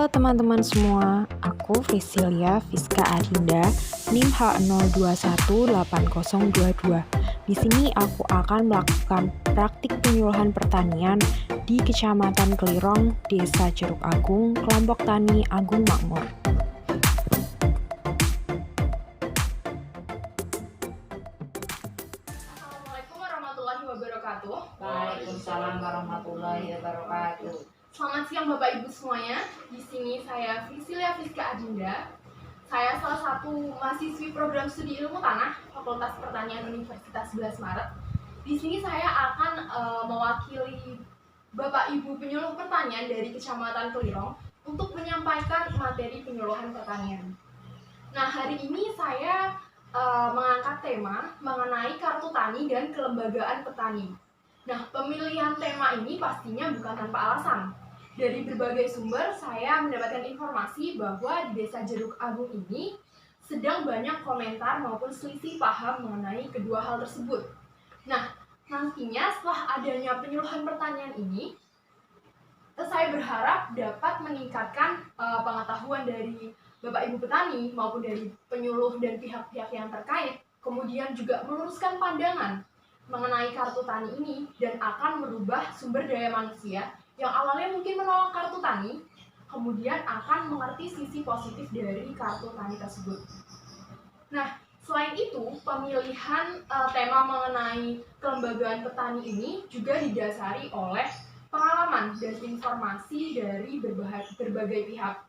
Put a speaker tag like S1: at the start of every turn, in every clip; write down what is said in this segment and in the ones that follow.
S1: Halo teman-teman semua, aku Frisilia Fiska Adinda, NIM H0218022. Di sini aku akan melakukan praktik penyuluhan pertanian di Kecamatan Kelirong, Desa Jeruk Agung, Kelompok Tani Agung Makmur.
S2: Assalamualaikum warahmatullahi wabarakatuh.
S3: Waalaikumsalam warahmatullahi wabarakatuh.
S2: Selamat siang Bapak Ibu semuanya. Di sini saya Frisilia Fiska Adinda. Saya salah satu mahasiswi program studi ilmu tanah Fakultas Pertanian Universitas 11 Maret. Di sini saya akan mewakili Bapak Ibu penyuluh pertanian dari Kecamatan Kelirong untuk menyampaikan materi penyuluhan pertanian. Nah, hari ini saya mengangkat tema mengenai kartu tani dan kelembagaan petani. Nah, pemilihan tema ini pastinya bukan tanpa alasan. Dari berbagai sumber, saya mendapatkan informasi bahwa di Desa Jeruk Agung ini sedang banyak komentar maupun selisih paham mengenai kedua hal tersebut. Nah, nantinya setelah adanya penyuluhan pertanian ini, saya berharap dapat meningkatkan pengetahuan dari Bapak Ibu petani maupun dari penyuluh dan pihak-pihak yang terkait, kemudian juga meluruskan pandangan mengenai kartu tani ini dan akan merubah sumber daya manusia yang awalnya mungkin menolak kartu tani, kemudian akan mengerti sisi positif dari kartu tani tersebut. Nah, selain itu, pemilihan tema mengenai kelembagaan petani ini juga didasari oleh pengalaman dan informasi dari berbagai pihak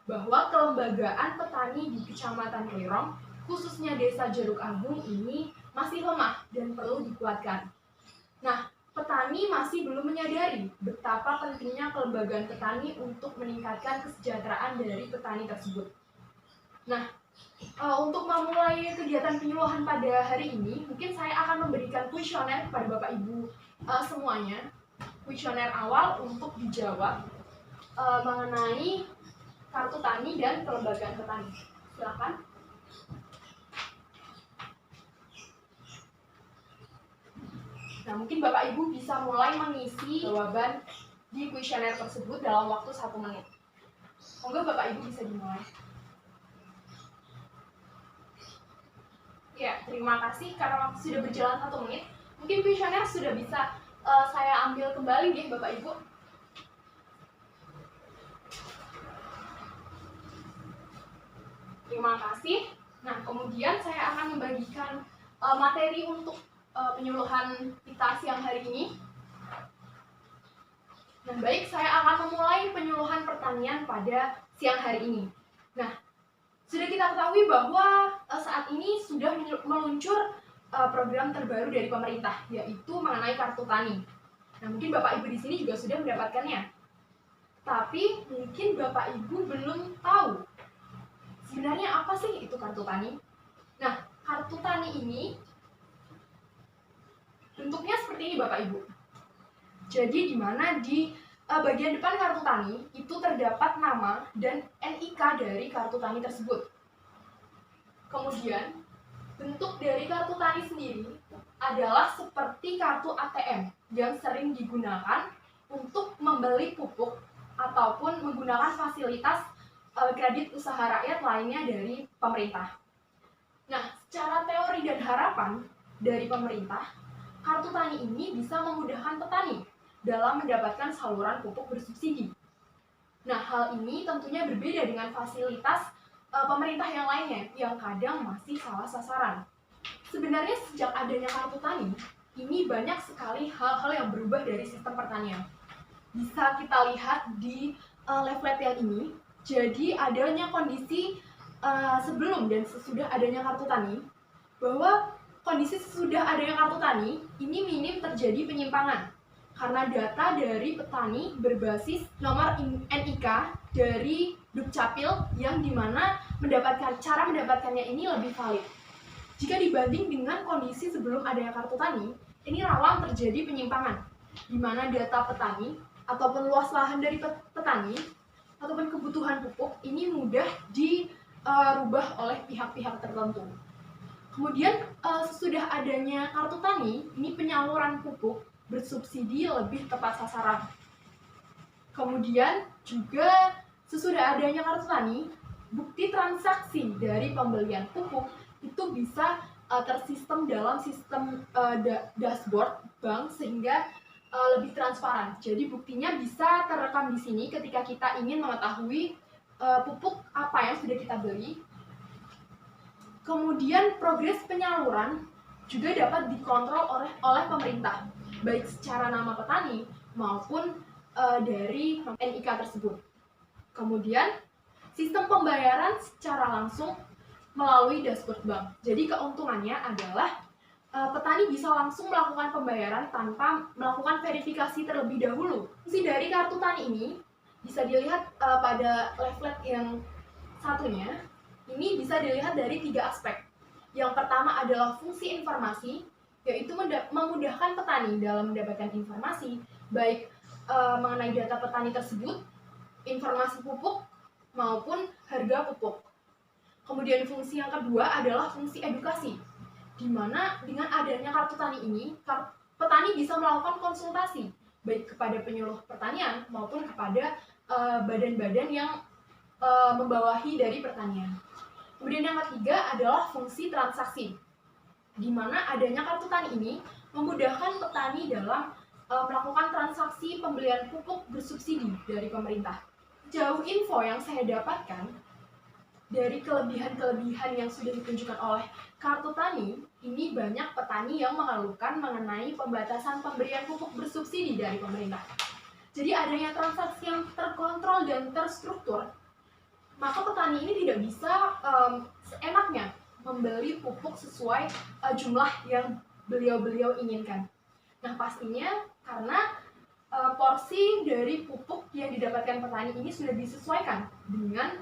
S2: bahwa kelembagaan petani di Kecamatan Kelirong, khususnya Desa Jeruk Agung ini masih lemah dan perlu dikuatkan. Nah, petani masih belum menyadari betapa pentingnya kelembagaan petani untuk meningkatkan kesejahteraan dari petani tersebut. Nah, untuk memulai kegiatan penyuluhan pada hari ini, mungkin saya akan memberikan kuesioner kepada Bapak Ibu semuanya. Kuesioner awal untuk dijawab mengenai kartu tani dan kelembagaan petani. Silakan. Nah, mungkin Bapak Ibu bisa mulai mengisi jawaban di kuesioner tersebut dalam waktu 1 menit. Monggo Bapak Ibu bisa dimulai. Ya, terima kasih karena waktu sudah berjalan 1 menit. Mungkin kuesioner sudah bisa saya ambil kembali deh Bapak Ibu. Terima kasih. Nah, kemudian saya akan membagikan materi untuk penyuluhan kita siang hari ini. Nah, baik, saya akan memulai penyuluhan pertanian pada siang hari ini. Nah, sudah kita ketahui bahwa saat ini sudah meluncur program terbaru dari pemerintah, yaitu mengenai kartu tani. Nah, mungkin Bapak Ibu di sini juga sudah mendapatkannya. Tapi mungkin Bapak Ibu belum tahu sebenarnya apa sih itu kartu tani. Nah, kartu tani ini bentuknya seperti ini Bapak Ibu. Jadi di mana di bagian depan kartu tani itu terdapat nama dan NIK dari kartu tani tersebut. Kemudian bentuk dari kartu tani sendiri adalah seperti kartu ATM yang sering digunakan untuk membeli pupuk ataupun menggunakan fasilitas kredit usaha rakyat lainnya dari pemerintah. Nah, secara teori dan harapan dari pemerintah, kartu tani ini bisa memudahkan petani dalam mendapatkan saluran pupuk bersubsidi. Nah, hal ini tentunya berbeda dengan fasilitas pemerintah yang lainnya yang kadang masih salah sasaran. Sebenarnya sejak adanya kartu tani, ini banyak sekali hal-hal yang berubah dari sistem pertanian. Bisa kita lihat di leaflet yang ini. Jadi adanya kondisi sebelum dan sesudah adanya kartu tani, bahwa kondisi sesudah adanya kartu tani ini minim terjadi penyimpangan karena data dari petani berbasis nomor NIK dari Dukcapil yang dimana cara mendapatkannya ini lebih valid. Jika dibanding dengan kondisi sebelum adanya kartu tani, ini rawan terjadi penyimpangan di mana data petani ataupun luas lahan dari petani ataupun kebutuhan pupuk ini mudah dirubah oleh pihak-pihak tertentu. Kemudian sesudah adanya kartu tani, ini penyaluran pupuk bersubsidi lebih tepat sasaran. Kemudian juga Sesudah adanya kartu tani, bukti transaksi dari pembelian pupuk itu bisa tersistem dalam sistem dashboard bank sehingga lebih transparan. Jadi buktinya bisa terekam di sini ketika kita ingin mengetahui pupuk apa yang sudah kita beli. Kemudian progres penyaluran juga dapat dikontrol oleh pemerintah, baik secara nama petani maupun dari NIK tersebut. Kemudian sistem pembayaran secara langsung melalui dashboard bank. Jadi keuntungannya adalah petani bisa langsung melakukan pembayaran tanpa melakukan verifikasi terlebih dahulu. Fungsi dari kartu tani ini bisa dilihat pada leaflet yang satunya. Ini bisa dilihat dari 3 aspek. Yang pertama adalah fungsi informasi, yaitu memudahkan petani dalam mendapatkan informasi, baik mengenai data petani tersebut, informasi pupuk, maupun harga pupuk. Kemudian fungsi yang kedua adalah fungsi edukasi, di mana dengan adanya kartu tani ini, petani bisa melakukan konsultasi, baik kepada penyuluh pertanian maupun kepada badan-badan yang membawahi dari pertanian. Kemudian yang ketiga adalah fungsi transaksi, di mana adanya kartu tani ini memudahkan petani dalam melakukan transaksi pembelian pupuk bersubsidi dari pemerintah. Jauh info yang saya dapatkan dari kelebihan-kelebihan yang sudah ditunjukkan oleh kartu tani, ini banyak petani yang mengeluhkan mengenai pembatasan pemberian pupuk bersubsidi dari pemerintah. Jadi adanya transaksi yang terkontrol dan terstruktur, maka petani ini tidak bisa seenaknya membeli pupuk sesuai jumlah yang beliau inginkan. Nah, pastinya karena porsi dari pupuk yang didapatkan petani ini sudah disesuaikan dengan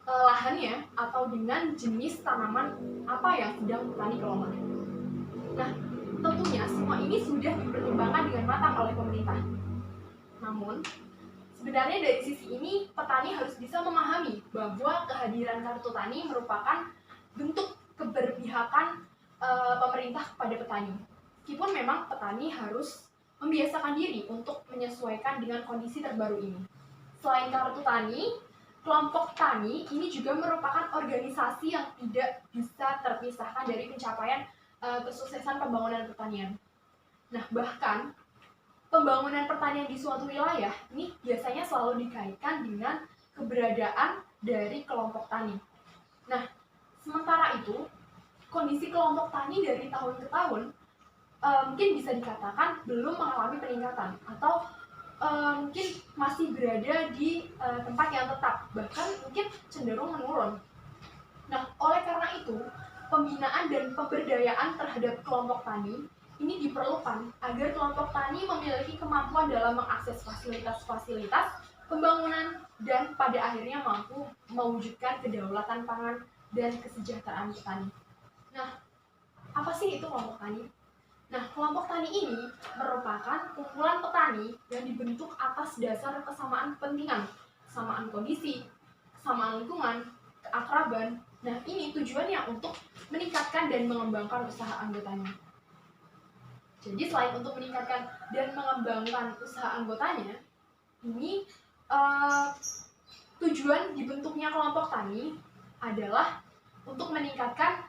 S2: lahannya atau dengan jenis tanaman apa yang sedang petani kelola. Nah, tentunya semua ini sudah dipertimbangkan dengan matang oleh pemerintah. Namun, sebenarnya dari sisi ini petani harus bisa memahami bahwa kehadiran kartu tani merupakan bentuk keberpihakan pemerintah kepada petani. Meskipun memang petani harus membiasakan diri untuk menyesuaikan dengan kondisi terbaru ini. Selain kartu tani, kelompok tani ini juga merupakan organisasi yang tidak bisa terpisahkan dari pencapaian kesuksesan pembangunan pertanian. Nah, bahkan pembangunan pertanian di suatu wilayah ini biasanya selalu dikaitkan dengan keberadaan dari kelompok tani. Nah, sementara itu, kondisi kelompok tani dari tahun ke tahun mungkin bisa dikatakan belum mengalami peningkatan atau mungkin masih berada di tempat yang tetap, bahkan mungkin cenderung menurun. Nah, oleh karena itu, pembinaan dan pemberdayaan terhadap kelompok tani ini diperlukan agar kelompok tani memiliki kemampuan dalam mengakses fasilitas-fasilitas pembangunan dan pada akhirnya mampu mewujudkan kedaulatan pangan dan kesejahteraan petani. Nah, apa sih itu kelompok tani? Nah, kelompok tani ini merupakan kumpulan petani yang dibentuk atas dasar kesamaan kepentingan, kesamaan kondisi, kesamaan lingkungan, keakraban. Nah, ini tujuannya untuk meningkatkan dan mengembangkan usaha anggotanya. Jadi selain untuk meningkatkan dan mengembangkan usaha anggotanya, ini tujuan dibentuknya kelompok tani adalah untuk meningkatkan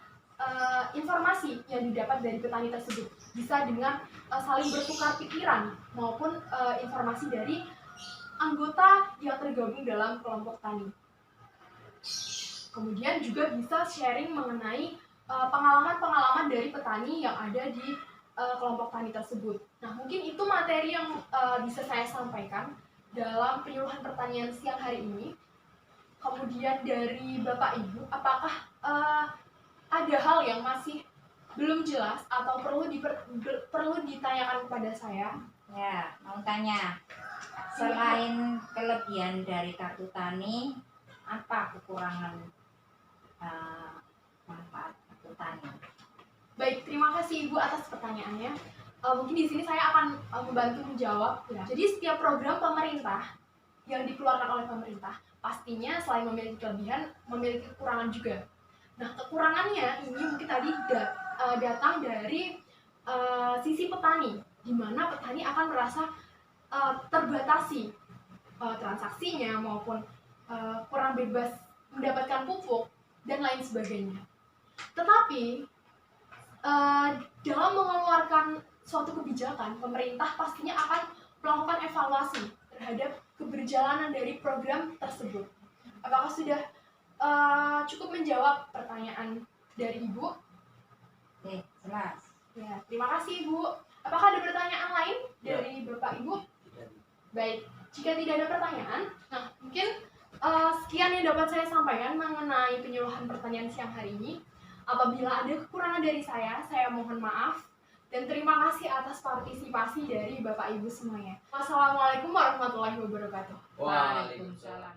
S2: informasi yang didapat dari petani tersebut, bisa dengan saling bertukar pikiran maupun informasi dari anggota yang tergabung dalam kelompok tani. Kemudian juga bisa sharing mengenai pengalaman-pengalaman dari petani yang ada di kelompok tani tersebut. Nah, mungkin itu materi yang bisa saya sampaikan dalam penyuluhan pertanian siang hari ini. Kemudian dari Bapak Ibu, apakah ada hal yang masih belum jelas atau perlu ditanyakan kepada saya?
S3: Ya, mau tanya. Selain kelebihan dari kartu tani, apa kekurangan manfaat kartu tani?
S2: Baik, terima kasih Ibu atas pertanyaannya. Mungkin di sini saya akan membantu menjawab. Ya. Jadi setiap program pemerintah yang dikeluarkan oleh pemerintah pastinya selain memiliki kelebihan, memiliki kekurangan juga. Nah, kekurangannya ini mungkin tadi datang dari sisi petani, di mana petani akan merasa terbatasi transaksinya maupun kurang bebas mendapatkan pupuk, dan lain sebagainya. Tetapi dalam mengeluarkan suatu kebijakan, pemerintah pastinya akan melakukan evaluasi terhadap keberjalanan dari program tersebut. Apakah sudah cukup menjawab pertanyaan dari Ibu?
S3: Oke, jelas.
S2: Ya, terima kasih Ibu. Apakah ada pertanyaan lain dari Bapak Ibu? Baik, jika tidak ada pertanyaan, nah mungkin sekian yang dapat saya sampaikan mengenai penyuluhan pertanian siang hari ini. Apabila ada kekurangan dari saya mohon maaf. Dan terima kasih atas partisipasi dari Bapak Ibu semuanya. Wassalamualaikum warahmatullahi wabarakatuh.
S3: Waalaikumsalam.